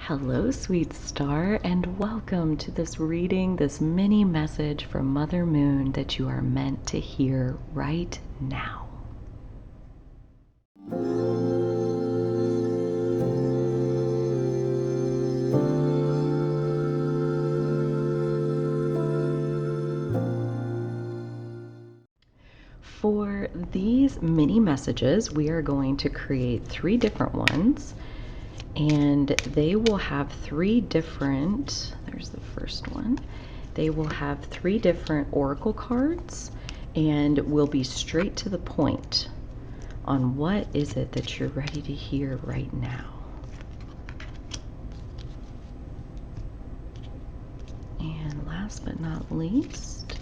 Hello, sweet star, and welcome to this reading, this mini message from Mother Moon that you are meant to hear right now. For these mini messages, we are going to create 3 different ones. And they will have 3 different, there's the first one, they will have 3 different oracle cards and will be straight to the point on what is it that you're ready to hear right now. And last but not least,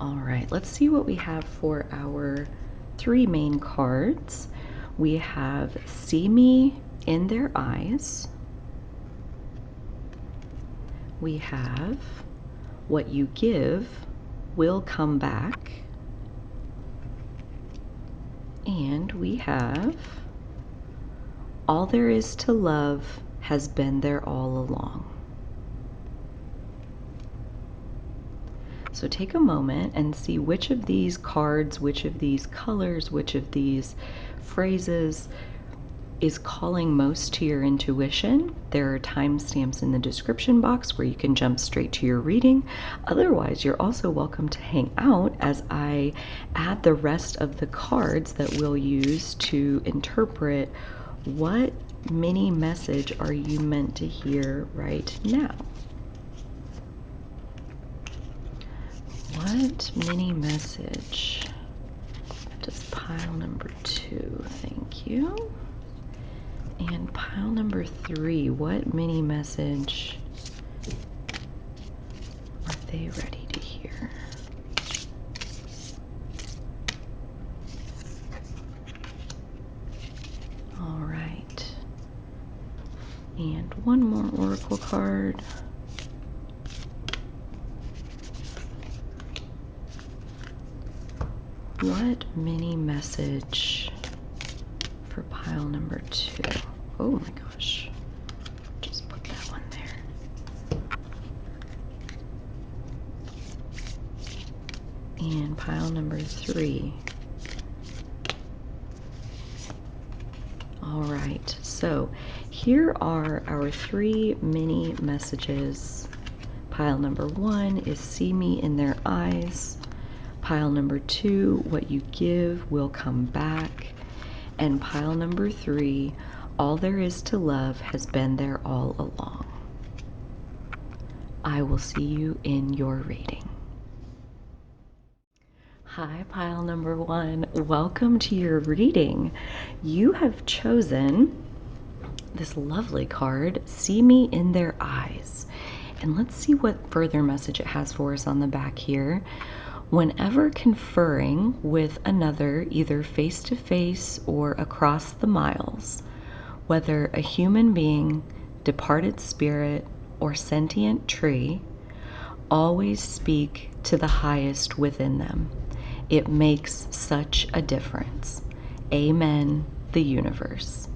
all right, let's see what we have for our 3 main cards. We have See Me in Their Eyes. We have What You Give Will Come Back. And we have All There Is to Love Has Been There All Along. So take a moment and see which of these cards, which of these colors, which of these phrases is calling most to your intuition. There are timestamps in the description box where you can jump straight to your reading. Otherwise, you're also welcome to hang out as I add the rest of the cards that we'll use to interpret what mini message are you meant to hear right now. What mini message does pile number 2? Thank you. And pile number 3, what mini message are they ready to hear? All right. And one more oracle card. What mini message for pile number 2? Oh my gosh. Just put that one there. And pile number 3. All right, so here are our 3 mini messages. Pile number 1 is See Me in Their Eyes. Pile number 2, What You Give Will Come Back. And pile number 3, All There Is to Love Has Been There All Along. I will see you in your reading. Hi, pile number 1. Welcome to your reading. You have chosen this lovely card, See Me in Their Eyes. And let's see what further message it has for us on the back here. Whenever conferring with another, either face to face or across the miles, whether a human being, departed spirit, or sentient tree, always speak to the highest within them. It makes such a difference. Amen, the universe.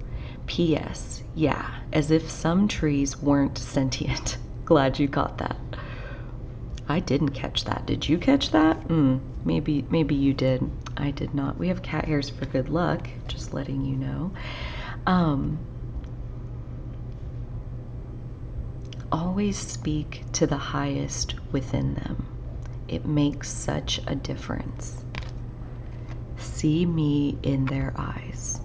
P.S. Yeah, as if some trees weren't sentient. Glad you got that. I didn't catch that. Did you catch that? Maybe you did. I did not. We have cat hairs for good luck, just letting you know. Always speak to the highest within them. It makes such a difference. See me in their eyes.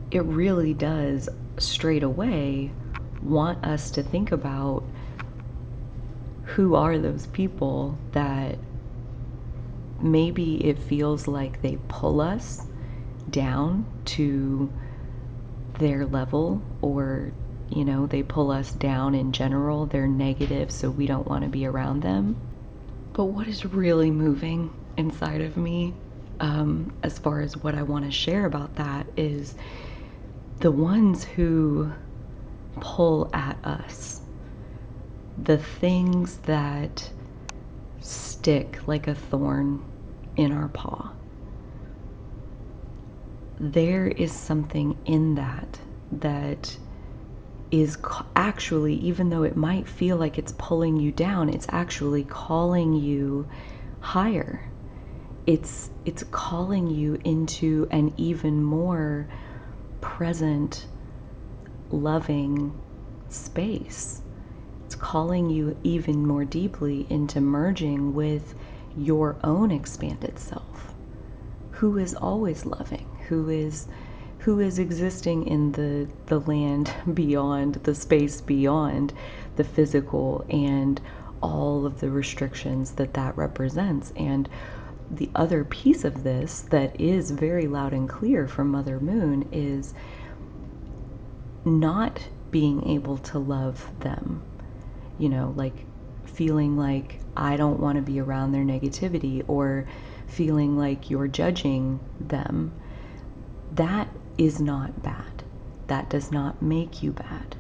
It really does straight away want us to think about who are those people that maybe it feels like they pull us down to their level, or you know, they pull us down in general. They're negative, so we don't want to be around them. But what is really moving inside of me, as far as what I want to share about that, is the ones who pull at us, the things that stick like a thorn in our paw, there is something in that that is actually, even though it might feel like it's pulling you down, it's actually calling you higher. It's calling you into an even more present, loving space. It's calling you even more deeply into merging with your own expanded self, who is always loving, who is existing in the land beyond, the space beyond the physical and all of the restrictions that that represents. And the other piece of this that is very loud and clear from Mother Moon is not being able to love them, you know, like feeling like I don't want to be around their negativity, or feeling like you're judging them. That is not bad. That does not make you bad.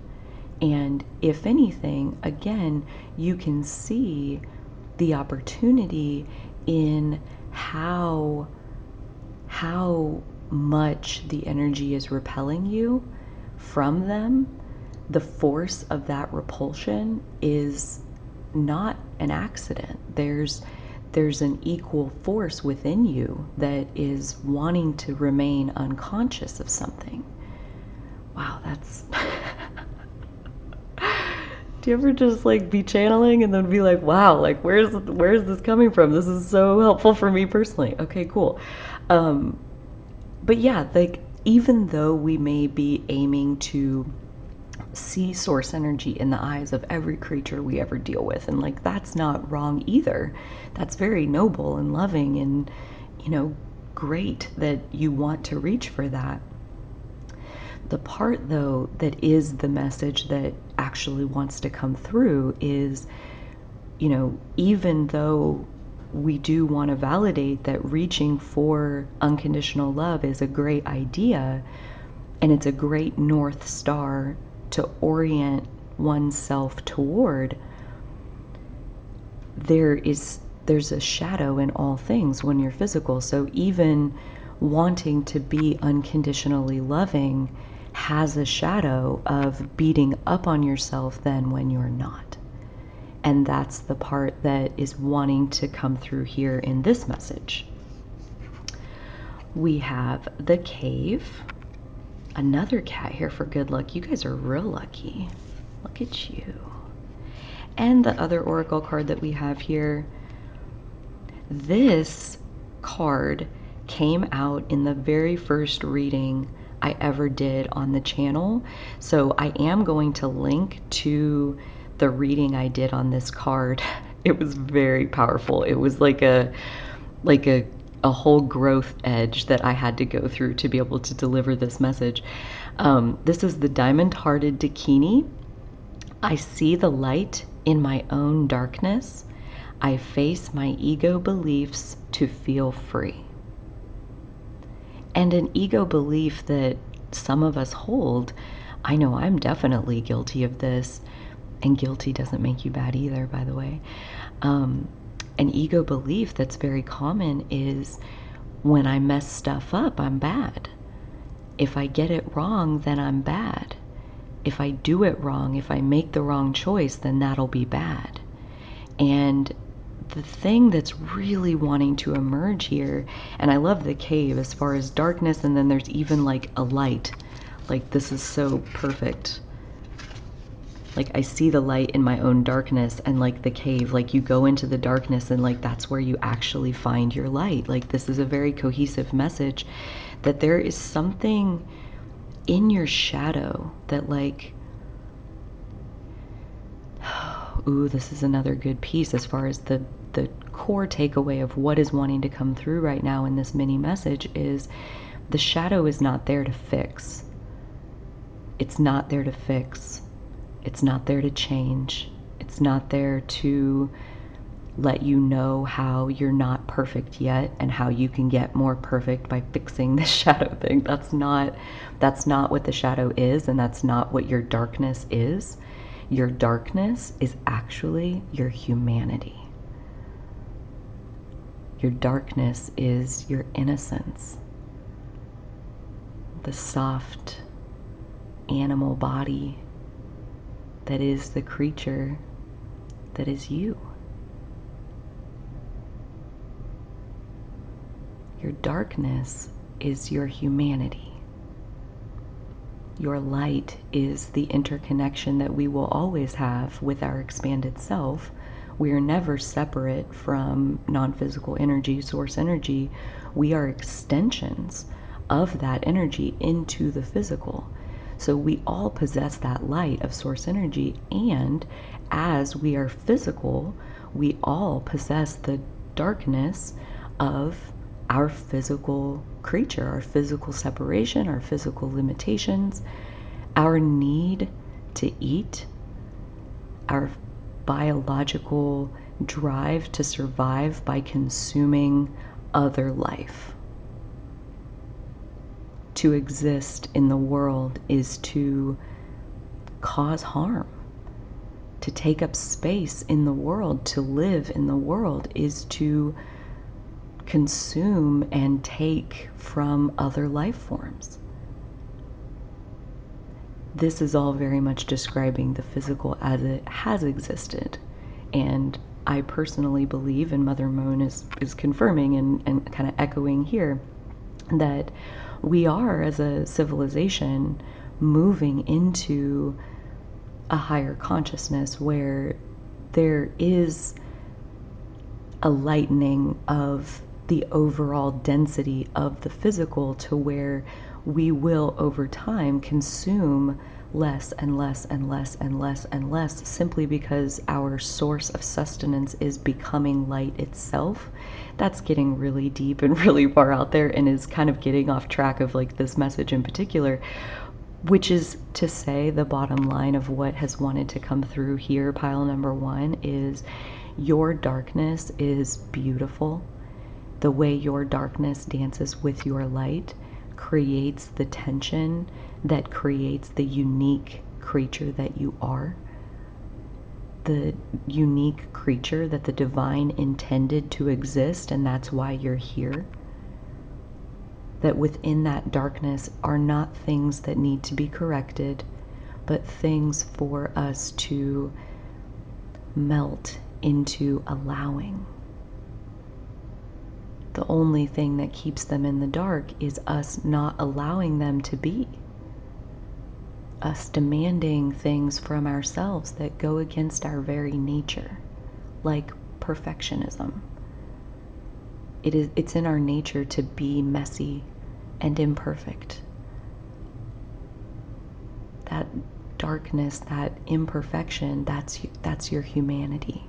And if anything, again, you can see the opportunity in how much the energy is repelling you from them. The force of that repulsion is not an accident. There's an equal force within you that is wanting to remain unconscious of something. Wow, that's do you ever just like be channeling and then be like, wow, like where's this coming from? This is so helpful for me personally. Okay, cool. But yeah, like even though we may be aiming to see source energy in the eyes of every creature we ever deal with, and like that's not wrong either. That's very noble and loving, and you know, great that you want to reach for that. The part though that is the message that actually wants to come through is, you know, even though we do want to validate that reaching for unconditional love is a great idea, and it's a great North Star to orient oneself toward, there's a shadow in all things when you're physical. So even wanting to be unconditionally loving has a shadow of beating up on yourself then when you're not. And that's the part that is wanting to come through here in this message. We have the Cave. Another cat here for good luck. You guys are real lucky. Look at you. And the other oracle card that we have here. This card came out in the very first reading I ever did on the channel. So I am going to link to the reading I did on this card. It was very powerful. It was like a whole growth edge that I had to go through to be able to deliver this message. This is the Diamond-Hearted Dakini. I see the light in my own darkness. I face my ego beliefs to feel free. And an ego belief that some of us hold, I know I'm definitely guilty of this, and guilty doesn't make you bad either, by the way. An ego belief that's very common is, when I mess stuff up, I'm bad. If I get it wrong, then I'm bad. If I do it wrong, if I make the wrong choice, then that'll be bad. And the thing that's really wanting to emerge here, and I love the Cave as far as darkness, and then there's even like a light. Like this is so perfect. Like I see the light in my own darkness, and like the Cave, like you go into the darkness and like that's where you actually find your light. Like this is a very cohesive message that there is something in your shadow that like, ooh, this is another good piece as far as the core takeaway of what is wanting to come through right now in this mini message is the shadow is not there to fix. It's not there to fix. It's not there to change. It's not there to let you know how you're not perfect yet and how you can get more perfect by fixing this shadow thing. That's not what the shadow is, and that's not what your darkness is. Your darkness is actually your humanity. Your darkness is your innocence. the soft animal body that is the creature that is you. Your darkness is your humanity. Your light is the interconnection that we will always have with our expanded self. We are never separate from non-physical energy, source energy. We are extensions of that energy into the physical. So we all possess that light of source energy, and as we are physical, we all possess the darkness of our physical creature, our physical separation, our physical limitations, our need to eat, our biological drive to survive by consuming other life. To exist in the world is to cause harm. To take up space in the world, to live in the world, is to consume and take from other life forms. This is all very much describing the physical as it has existed. And I personally believe, and Mother Moon is confirming and kind of echoing here, that we are, as a civilization, moving into a higher consciousness where there is a lightening of the overall density of the physical, to where we will over time consume less and less and less and less and less, simply because our source of sustenance is becoming light itself. That's getting really deep and really far out there, and is kind of getting off track of like this message in particular, which is to say, the bottom line of what has wanted to come through here, pile number one, is your darkness is beautiful. The way your darkness dances with your light creates the tension that creates the unique creature that you are. The unique creature that the divine intended to exist, and that's why you're here. That within that darkness are not things that need to be corrected, but things for us to melt into allowing. The only thing that keeps them in the dark is us not allowing them to be. Us demanding things from ourselves that go against our very nature, like perfectionism. It's in our nature to be messy and imperfect. That darkness, that imperfection, that's your humanity.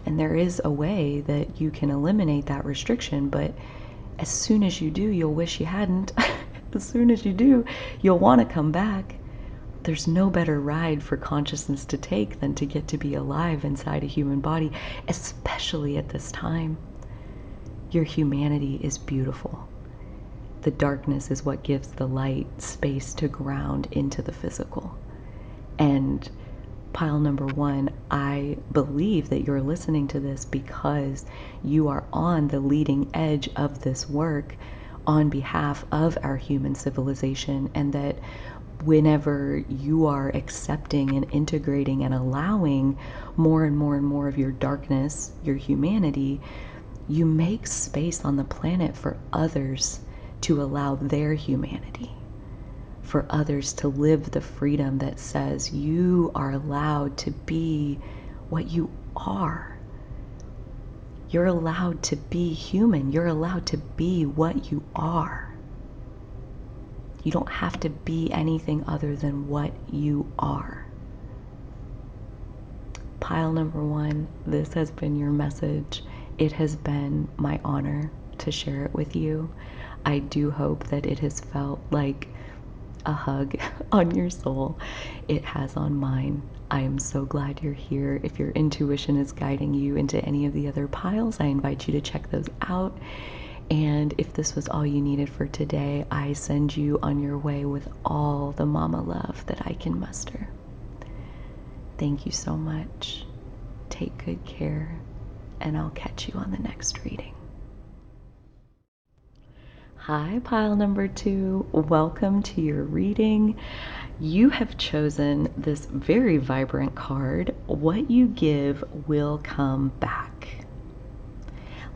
And there is a way that you can eliminate that restriction, but as soon as you do, you'll wish you hadn't. As soon as you do, you'll want to come back. There's no better ride for consciousness to take than to get to be alive inside a human body, especially at this time. Your humanity is beautiful. The darkness is what gives the light space to ground into the physical. And pile number one, I believe that you're listening to this because you are on the leading edge of this work on behalf of our human civilization, and that whenever you are accepting and integrating and allowing more and more and more of your darkness, your humanity, you make space on the planet for others to allow their humanity, for others to live the freedom that says you are allowed to be what you are. You're allowed to be human. You're allowed to be what you are. You don't have to be anything other than what you are. Pile number one, this has been your message. It has been my honor to share it with you. I do hope that it has felt like a hug on your soul. It has on mine. I am so glad you're here. If your intuition is guiding you into any of the other piles, I invite you to check those out. And if this was all you needed for today, I send you on your way with all the mama love that I can muster. Thank you so much. Take good care, and I'll catch you on the next reading. Hi, pile number 2. Welcome to your reading. You have chosen this very vibrant card. What you give will come back.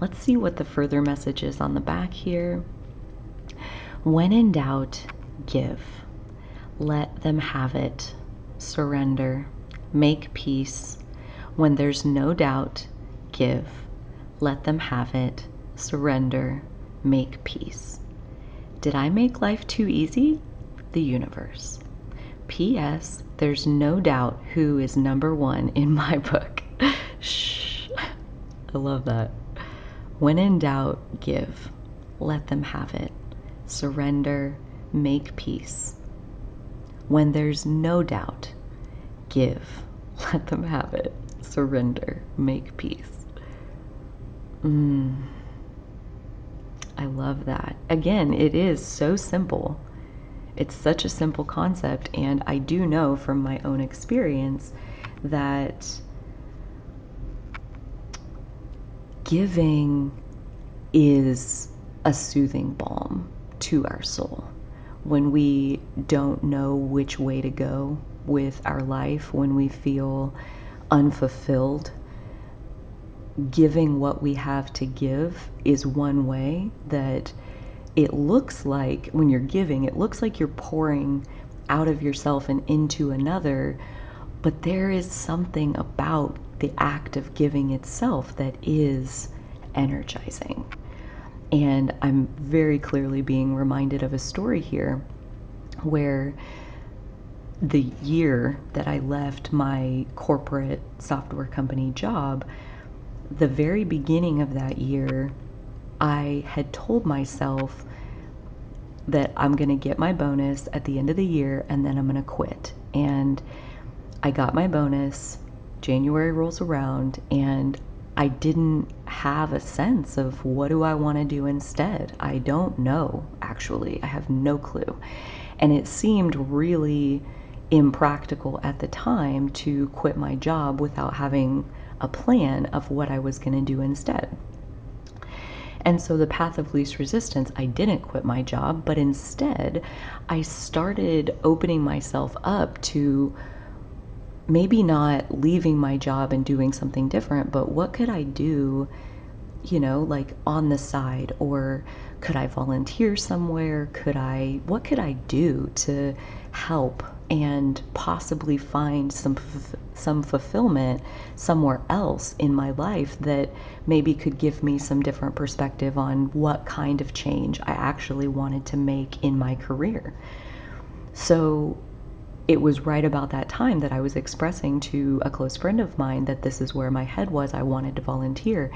Let's see what the further message is on the back here. When in doubt, give. Let them have it. Surrender. Make peace. When there's no doubt, give. Let them have it. Surrender. Make peace. Did I make life too easy? The universe. P.S. There's no doubt who is number 1 in my book. Shh. I love that. When in doubt, give. Let them have it. Surrender. Make peace. When there's no doubt, give. Let them have it. Surrender. Make peace. I love that. Again, it is so simple. It's such a simple concept, and I do know from my own experience that giving is a soothing balm to our soul. When we don't know which way to go with our life, when we feel unfulfilled, giving what we have to give is one way that it looks like, when you're giving, it looks like you're pouring out of yourself and into another, but there is something about the act of giving itself that is energizing. And I'm very clearly being reminded of a story here where the year that I left my corporate software company job, the very beginning of that year, I had told myself that I'm going to get my bonus at the end of the year and then I'm going to quit. And I got my bonus. January rolls around and I didn't have a sense of what do I want to do instead. I don't know, actually. I have no clue. And it seemed really impractical at the time to quit my job without having a plan of what I was going to do instead. And so the path of least resistance, I didn't quit my job, but instead I started opening myself up to maybe not leaving my job and doing something different, but what could I do, like on the side? Or could I volunteer somewhere? What could I do to help and possibly find some fulfillment somewhere else in my life that maybe could give me some different perspective on what kind of change I actually wanted to make in my career? So it was right about that time that I was expressing to a close friend of mine that this is where my head was. I wanted to volunteer.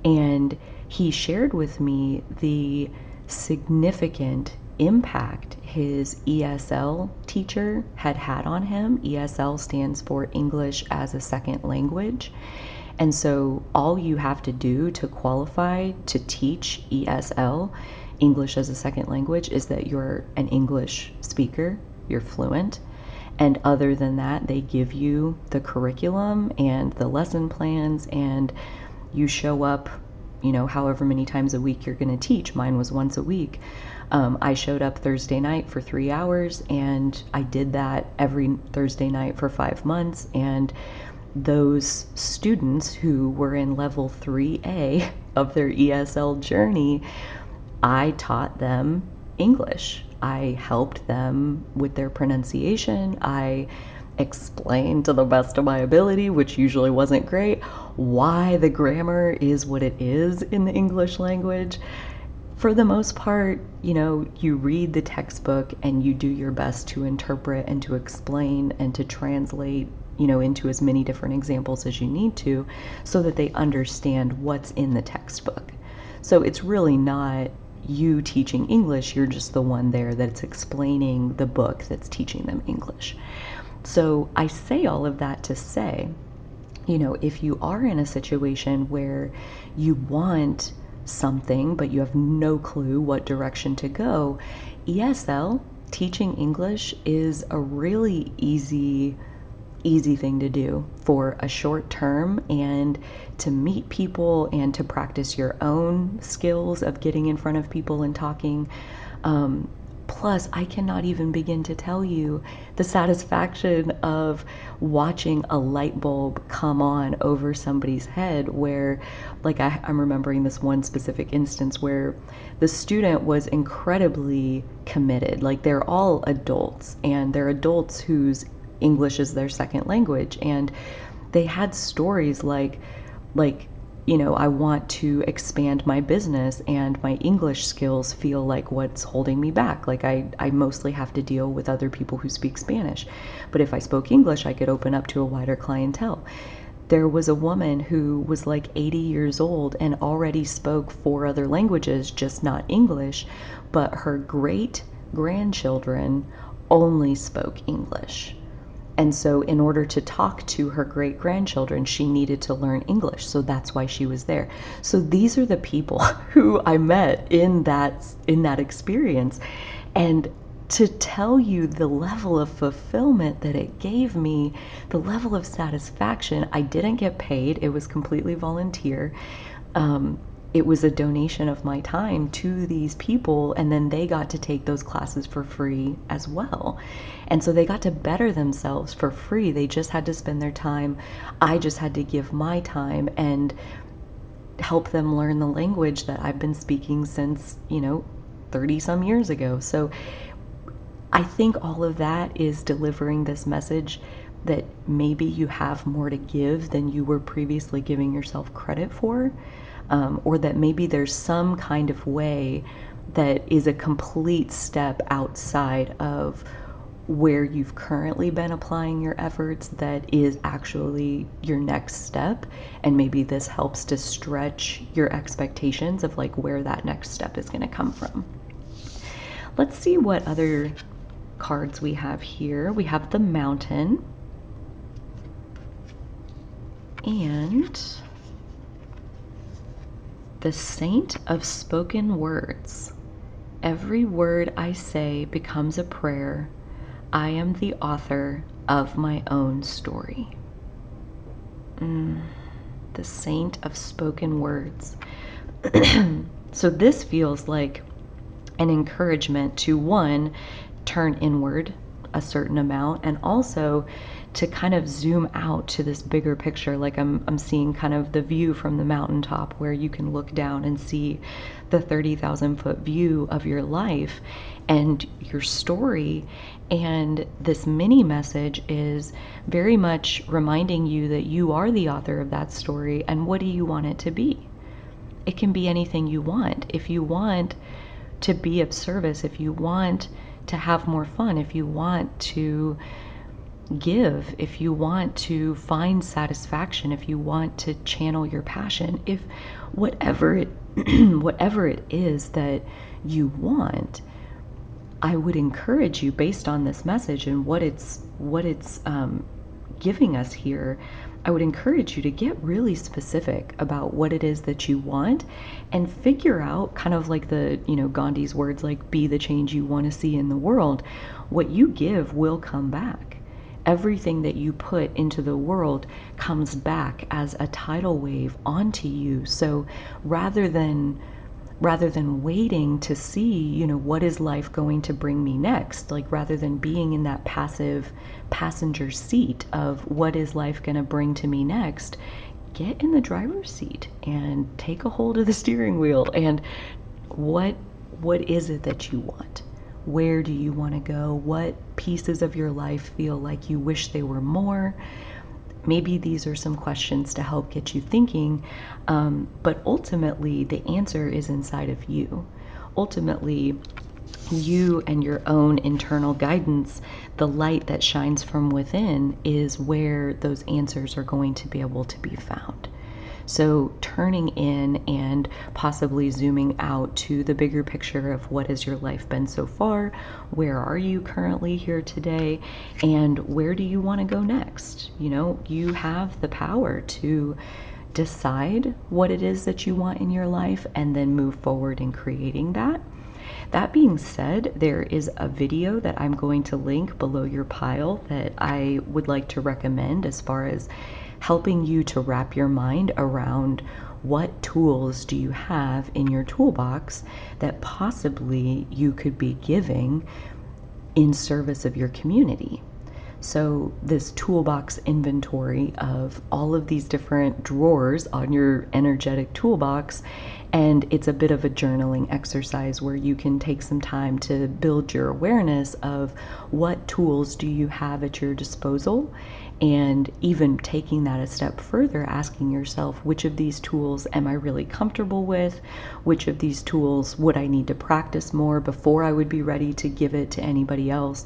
And he shared with me the significant impact his ESL teacher had on him. ESL stands for English as a Second Language. And so all you have to do to qualify to teach ESL, English as a Second Language, is that you're an English speaker, you're fluent. And other than that, they give you the curriculum and the lesson plans, and you show up, however many times a week you're going to teach. Mine was once a week. I showed up Thursday night for 3 hours, and I did that every Thursday night for 5 months. And those students who were in level 3A of their ESL journey, I taught them English. I helped them with their pronunciation. I explained to the best of my ability, which usually wasn't great, why the grammar is what it is in the English language. For the most part, you read the textbook and you do your best to interpret and to explain and to translate, into as many different examples as you need to so that they understand what's in the textbook. So it's really not you teaching English, you're just the one there that's explaining the book that's teaching them English. So I say all of that to say, if you are in a situation where you want something but you have no clue what direction to go, ESL, teaching English, is a really easy easy thing to do for a short term and to meet people and to practice your own skills of getting in front of people and talking. Plus, I cannot even begin to tell you the satisfaction of watching a light bulb come on over somebody's head where, like, I'm remembering this one specific instance where the student was incredibly committed. Like, they're all adults, and they're adults whose English is their second language, and they had stories like I want to expand my business and my English skills feel like what's holding me back. Like I mostly have to deal with other people who speak Spanish. But if I spoke English, I could open up to a wider clientele. There was a woman who was like 80 years old and already spoke 4 other languages, just not English, but her great grandchildren only spoke English. And so in order to talk to her great grandchildren, she needed to learn English. So that's why she was there. So these are the people who I met in that experience. And to tell you the level of fulfillment that it gave me, the level of satisfaction, I didn't get paid. It was completely volunteer. It was a donation of my time to these people, and then they got to take those classes for free as well. And so they got to better themselves for free. They just had to spend their time. I just had to give my time and help them learn the language that I've been speaking since, 30 some years ago. So I think all of that is delivering this message that maybe you have more to give than you were previously giving yourself credit for. Or that maybe there's some kind of way that is a complete step outside of where you've currently been applying your efforts that is actually your next step. And maybe this helps to stretch your expectations of like where that next step is going to come from. Let's see what other cards we have here. We have the Mountain and the Saint of Spoken Words. Every word I say becomes a prayer. I am the author of my own story. The Saint of Spoken Words. So this feels like an encouragement to, one, turn inward a certain amount, and also to kind of zoom out to this bigger picture. Like I'm seeing kind of the view from the mountaintop where you can look down and see the 30,000 foot view of your life and your story. And this mini message is very much reminding you that you are the author of that story, and what do you want it to be? It can be anything you want. If you want to be of service, if you want to have more fun, if you want to give, if you want to find satisfaction, if you want to channel your passion, if whatever it whatever it is that you want, I would encourage you, based on this message and what it's giving us here, I would encourage you to get really specific about what it is that you want and figure out, kind of like the, Gandhi's words, like be the change you want to see in the world. What you give will come back. Everything that you put into the world comes back as a tidal wave onto you. So rather than waiting to see, what is life going to bring me next, like rather than being in that passive passenger seat of what is life going to bring to me next, get in the driver's seat and take a hold of the steering wheel. And what is it that you want? Where do you want to go? What pieces of your life feel like you wish they were more? Maybe these are some questions to help get you thinking, but ultimately the answer is inside of you. Ultimately, you and your own internal guidance, the light that shines from within, is where those answers are going to be able to be found. So turning in and possibly zooming out to the bigger picture of what has your life been so far, where are you currently here today, and where do you want to go next? You have the power to decide what it is that you want in your life and then move forward in creating that. That being said, there is a video that I'm going to link below your pile that I would like to recommend as far as helping you to wrap your mind around what tools do you have in your toolbox that possibly you could be giving in service of your community. So this toolbox inventory of all of these different drawers on your energetic toolbox, and it's a bit of a journaling exercise where you can take some time to build your awareness of what tools do you have at your disposal, and even taking that a step further, asking yourself, which of these tools am I really comfortable with? Which of these tools would I need to practice more before I would be ready to give it to anybody else?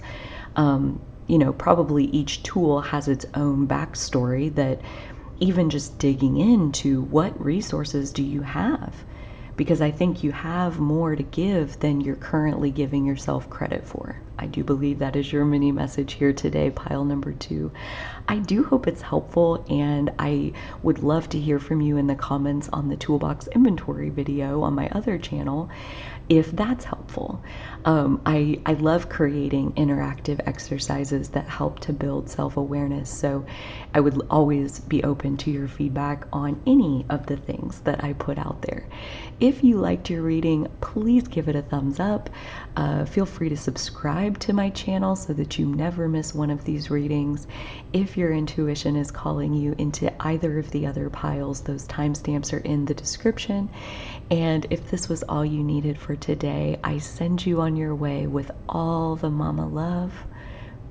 You know, probably each tool has its own backstory, that even just digging into what resources do you have? Because I think you have more to give than you're currently giving yourself credit for. I do believe that is your mini message here today, pile number 2. I do hope it's helpful, and I would love to hear from you in the comments on the toolbox inventory video on my other channel if that's helpful. I love creating interactive exercises that help to build self-awareness, so I would always be open to your feedback on any of the things that I put out there. If you liked your reading, please give it a thumbs up. Feel free to subscribe to my channel so that you never miss one of these readings. If your intuition is calling you into either of the other piles, those timestamps are in the description. And if this was all you needed for today, I send you on your way with all the mama love,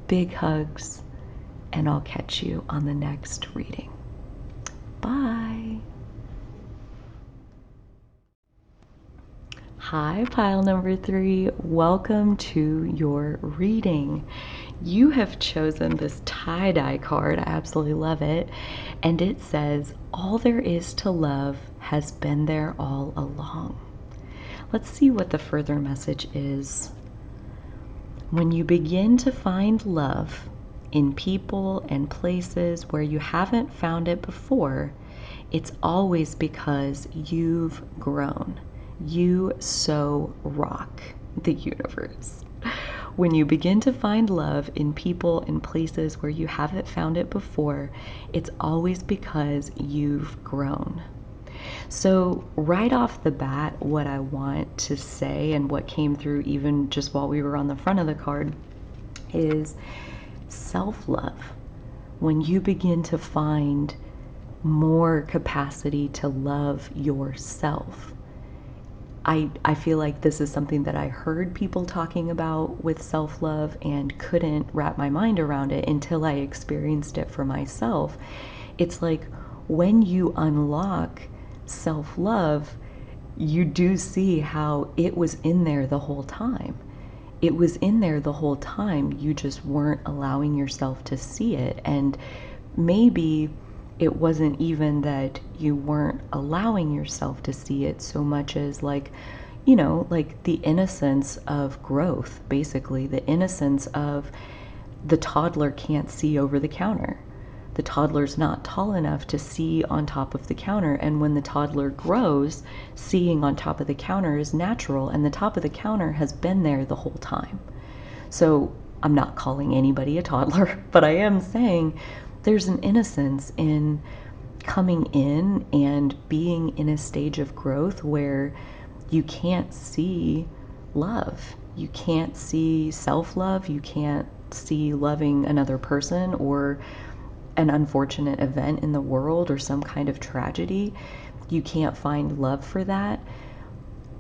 big hugs, and I'll catch you on the next reading. Bye. Hi, pile number 3. Welcome to your reading. You have chosen this tie-dye card. I absolutely love it. And it says, all there is to love has been there all along. Let's see what the further message is. When you begin to find love in people and places where you haven't found it before, it's always because you've grown. You so rock the universe. When you begin to find love in people and places where you haven't found it before, it's always because you've grown. So right off the bat, what I want to say, and what came through even just while we were on the front of the card, is self-love. When you begin to find more capacity to love yourself, I feel like this is something that I heard people talking about with self-love and couldn't wrap my mind around it until I experienced it for myself. It's like when you unlock self-love, you do see how it was in there the whole time. It was in there the whole time. You just weren't allowing yourself to see it. And maybe it wasn't even that you weren't allowing yourself to see it so much as, like, you know, like the innocence of growth, basically, the innocence of the toddler can't see over the counter. The toddler's not tall enough to see on top of the counter, and when the toddler grows, seeing on top of the counter is natural, and the top of the counter has been there the whole time. So I'm not calling anybody a toddler, but I am saying there's an innocence in coming in and being in a stage of growth where you can't see love. You can't see self-love. You can't see loving another person or an unfortunate event in the world or some kind of tragedy. You can't find love for that.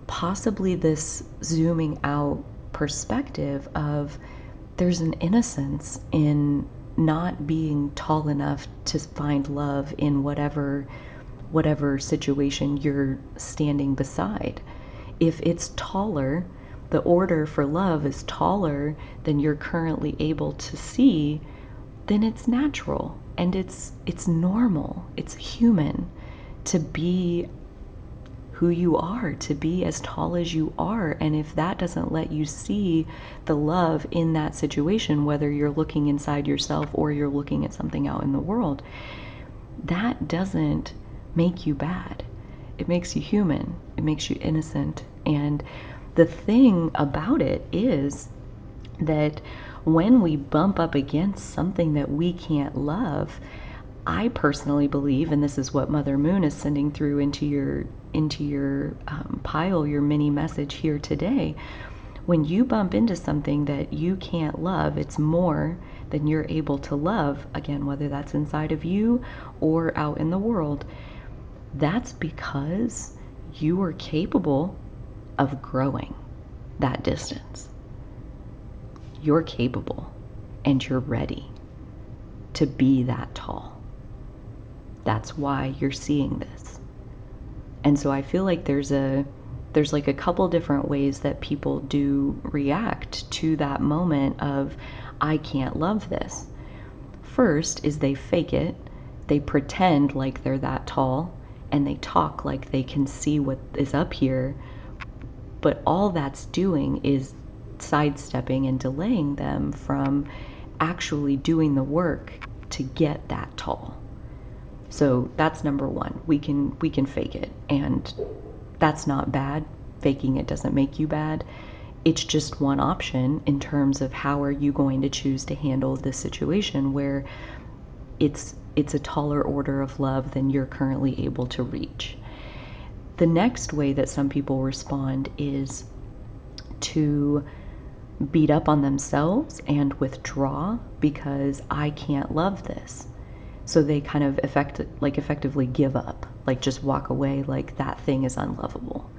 Possibly this zooming out perspective of there's an innocence in not being tall enough to find love in whatever situation you're standing beside. If it's taller, the order for love is taller than you're currently able to see, then it's natural and it's normal. It's human to be who you are, to be as tall as you are. And if that doesn't let you see the love in that situation, whether you're looking inside yourself or you're looking at something out in the world, that doesn't make you bad. It makes you human. It makes you innocent. And The thing about it is that when we bump up against something that we can't love, I personally believe, and this is what Mother Moon is sending through into your pile, your mini message here today. When you bump into something that you can't love, it's more than you're able to love, again, whether that's inside of you or out in the world, that's because you are capable of growing that distance. You're capable and you're ready to be that tall. That's why you're seeing this. And so I feel like there's like a couple different ways that people do react to that moment of, I can't love this. First is they fake it. They pretend like they're that tall and they talk like they can see what is up here. But all that's doing is sidestepping and delaying them from actually doing the work to get that tall. So that's number one. We can fake it, and that's not bad. Faking it doesn't make you bad. It's just one option in terms of how are you going to choose to handle this situation where it's a taller order of love than you're currently able to reach. The next way that some people respond is to beat up on themselves and withdraw because I can't love this. So they kind of effectively give up, like just walk away, like that thing is unlovable.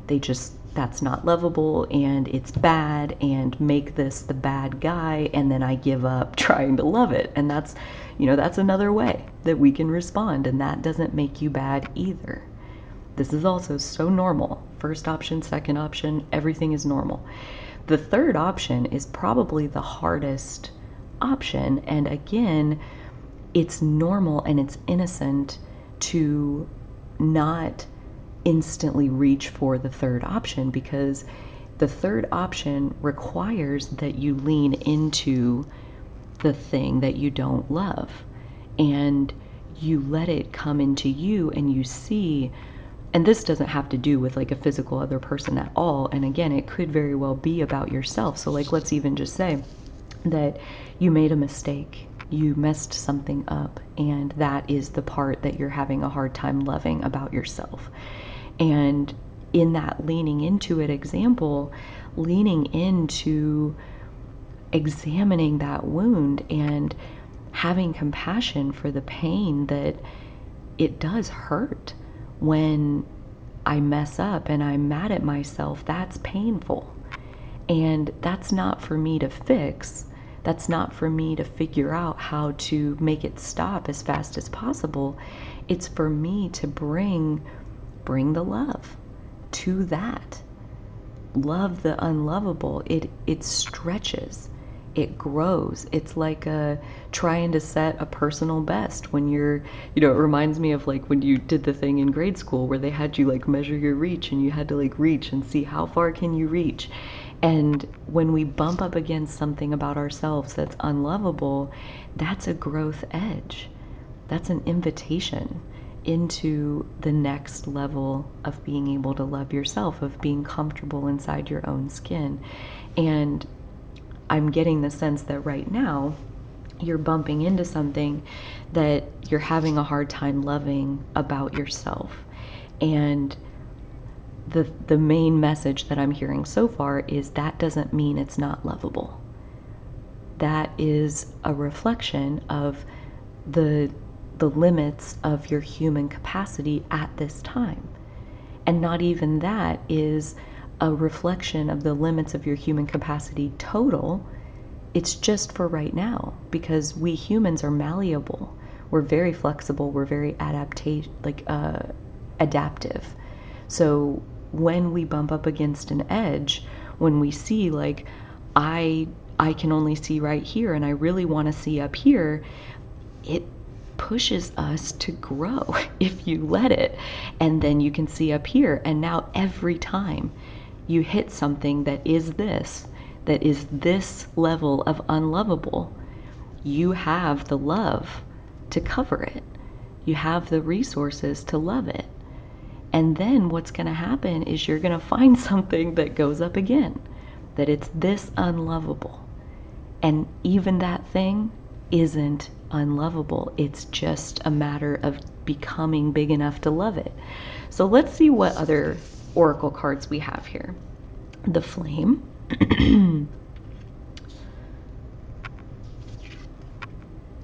That's not lovable and it's bad, and make this the bad guy, and then I give up trying to love it. And that's another way that we can respond, and that doesn't make you bad either. This is also so normal. First option, second option, everything is normal. The third option is probably the hardest option, and again, it's normal and it's innocent to not instantly reach for the third option, because the third option requires that you lean into the thing that you don't love and you let it come into you, and you see, and this doesn't have to do with like a physical other person at all, and again, it could very well be about yourself. So like, let's even just say that you made a mistake, you messed something up, and that is the part that you're having a hard time loving about yourself. And in that leaning into it example, leaning into examining that wound and having compassion for the pain that it does hurt when I mess up and I'm mad at myself, that's painful. And that's not for me to fix. That's not for me to figure out how to make it stop as fast as possible. It's for me to bring the love to that. Love the unlovable. It stretches. It grows. It's like trying to set a personal best when you're, it reminds me of like when you did the thing in grade school where they had you like measure your reach, and you had to like reach and see how far can you reach. And when we bump up against something about ourselves that's unlovable, that's a growth edge. That's an invitation into the next level of being able to love yourself, of being comfortable inside your own skin. And I'm getting the sense that right now you're bumping into something that you're having a hard time loving about yourself. And the main message that I'm hearing so far is that doesn't mean it's not lovable. That is a reflection of the limits of your human capacity at this time. And not even that is a reflection of the limits of your human capacity total. It's just for right now, because we humans are malleable. We're very flexible. We're very adaptive. So when we bump up against an edge, when we see like, I can only see right here and I really want to see up here, it pushes us to grow if you let it. And then you can see up here, and now every time you hit something that is this level of unlovable, you have the love to cover it. You have the resources to love it. And then what's going to happen is you're going to find something that goes up again, that it's this unlovable. And even that thing isn't unlovable. It's just a matter of becoming big enough to love it. So let's see what other oracle cards we have here. The Flame.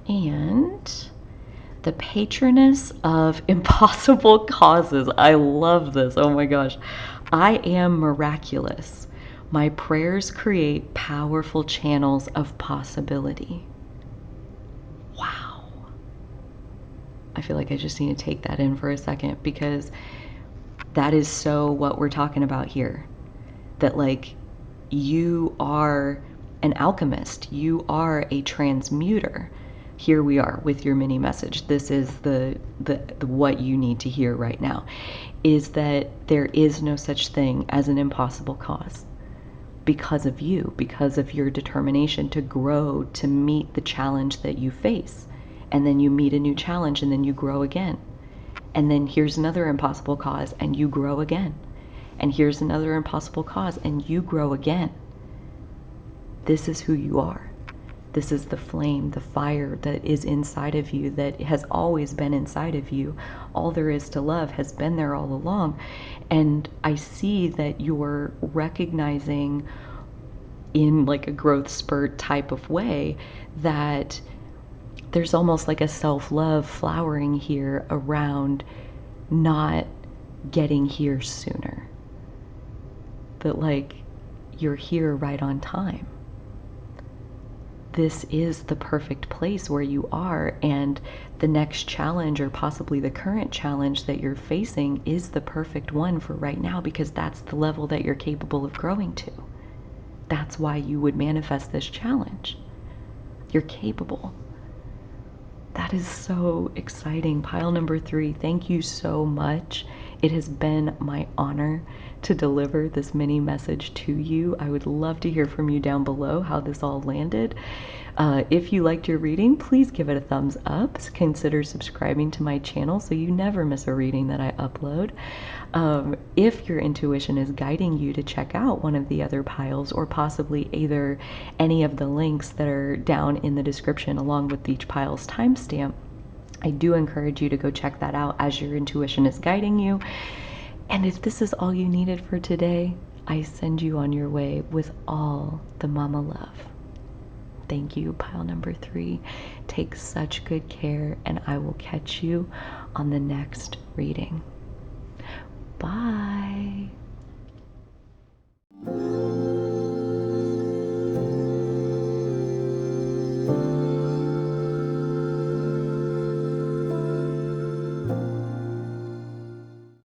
And the Patroness of Impossible Causes. I love this. Oh my gosh. I am miraculous. My prayers create powerful channels of possibility. Wow. I feel like I just need to take that in for a second, because that is so what we're talking about here. That, like, you are an alchemist. You are a transmuter. Here we are with your mini message. This is the what you need to hear right now, is that there is no such thing as an impossible cause, because of you, because of your determination to grow, to meet the challenge that you face. And then you meet a new challenge, and then you grow again. And then here's another impossible cause, and you grow again. And here's another impossible cause, and you grow again. This is who you are. This is the flame, the fire that is inside of you, that has always been inside of you. All there is to love has been there all along. And I see that you're recognizing, in like a growth spurt type of way, that there's almost like a self-love flowering here around not getting here sooner. That, like, you're here right on time. This is the perfect place where you are, and the next challenge, or possibly the current challenge that you're facing, is the perfect one for right now, because that's the level that you're capable of growing to. That's why you would manifest this challenge. You're capable. That is so exciting. Pile number 3, thank you so much. It has been my honor to deliver this mini message to you. I would love to hear from you down below how this all landed. If you liked your reading, please give it a thumbs up. Consider subscribing to my channel so you never miss a reading that I upload. If your intuition is guiding you to check out one of the other piles, or possibly either any of the links that are down in the description along with each pile's timestamp, I do encourage you to go check that out as your intuition is guiding you. And if this is all you needed for today, I send you on your way with all the mama love. Thank you, pile number 3. Take such good care, and I will catch you on the next reading.